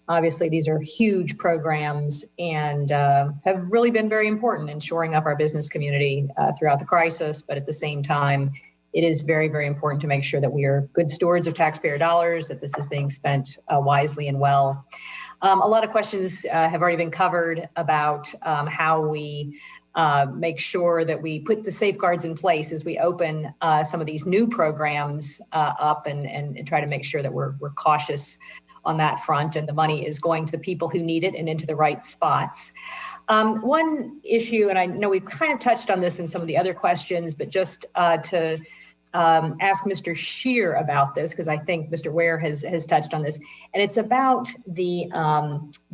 Obviously, these are huge programs and have really been very important in shoring up our business community throughout the crisis. But at the same time, it is very, very important to make sure that we are good stewards of taxpayer dollars, that this is being spent wisely and well. A lot of questions have already been covered about how we make sure that we put the safeguards in place as we open some of these new programs up and try to make sure that we're cautious on that front, and the money is going to the people who need it and into the right spots. One issue, and I know we've kind of touched on this in some of the other questions, but just to ask Mr. Scheer about this, because I think Mr. Ware has touched on this, and it's about the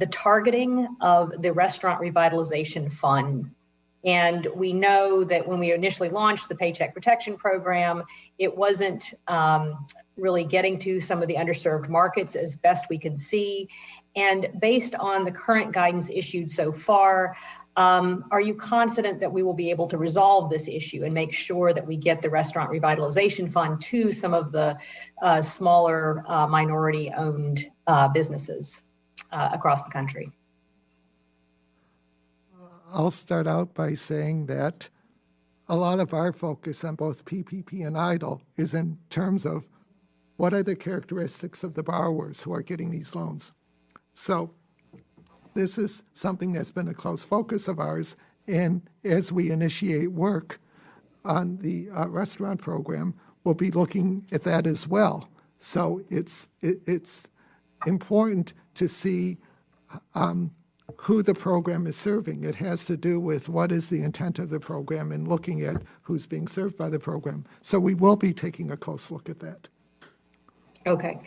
targeting of the Restaurant Revitalization Fund. And we know that when we initially launched the Paycheck Protection Program, it wasn't really getting to some of the underserved markets as best we could see. And based on the current guidance issued so far, are you confident that we will be able to resolve this issue and make sure that we get the Restaurant Revitalization Fund to some of the smaller minority-owned businesses across the country? I'll start out by saying that a lot of our focus on both PPP and EIDL is in terms of what are the characteristics of the borrowers who are getting these loans. So this is something that's been a close focus of ours, and as we initiate work on the restaurant program, we'll be looking at that as well. So it's important to see who the program is serving. It has to do with what is the intent of the program and looking at who's being served by the program. So we will be taking a close look at that. Okay.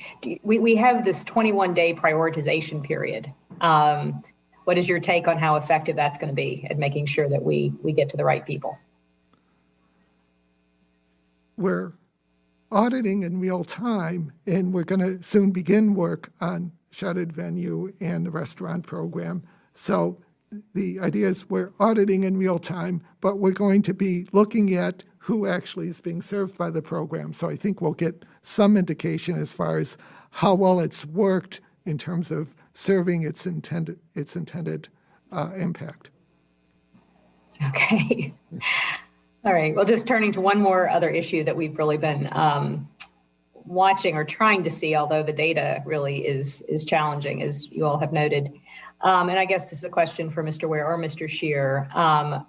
We have this 21-day prioritization period. What is your take on how effective that's going to be at making sure that we get to the right people? We're auditing in real time, and we're going to soon begin work on shuttered venue and the restaurant program. So the idea is we're auditing in real time, but we're going to be looking at who actually is being served by the program. So I think we'll get some indication as far as how well it's worked in terms of serving its intended impact. Okay. All right. Well, just turning to one more other issue that we've really been watching or trying to see, although the data really is challenging, as you all have noted. And I guess this is a question for Mr. Ware or Mr. Scheer,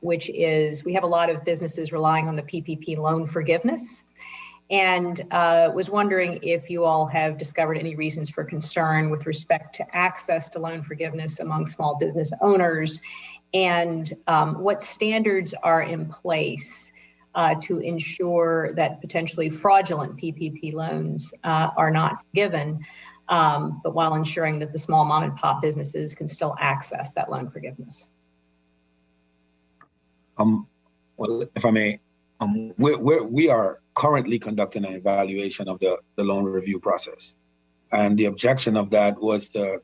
which is we have a lot of businesses relying on the PPP loan forgiveness, and was wondering if you all have discovered any reasons for concern with respect to access to loan forgiveness among small business owners, and what standards are in place to ensure that potentially fraudulent PPP loans are not forgiven, but while ensuring that the small mom and pop businesses can still access that loan forgiveness. Well, if I may, we are currently conducting an evaluation of the loan review process. And the objection of that was to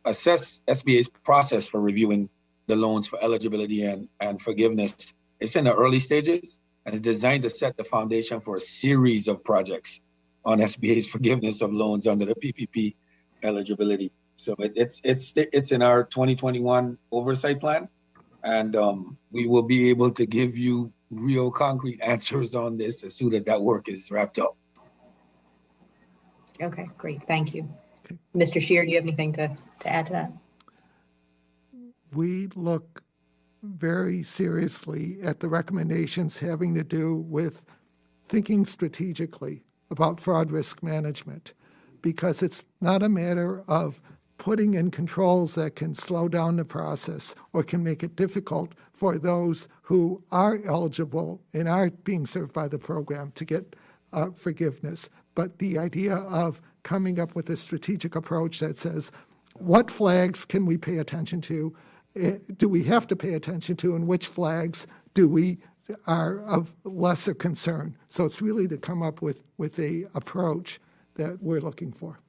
assess SBA's process for reviewing the loans for eligibility and forgiveness. It's in the early stages and is designed to set the foundation for a series of projects on SBA's forgiveness of loans under the PPP eligibility. So it's in our 2021 oversight plan, and we will be able to give you real concrete answers on this as soon as that work is wrapped up. Okay, great, thank you. Mr. Scheer, do you have anything to add to that? We look very seriously at the recommendations having to do with thinking strategically about fraud risk management, because it's not a matter of putting in controls that can slow down the process or can make it difficult for those who are eligible and are being served by the program to get forgiveness. But the idea of coming up with a strategic approach that says, what flags can we pay attention to? Do we have to pay attention to, and which flags are of lesser concern? So it's really to come up with a approach that we're looking for.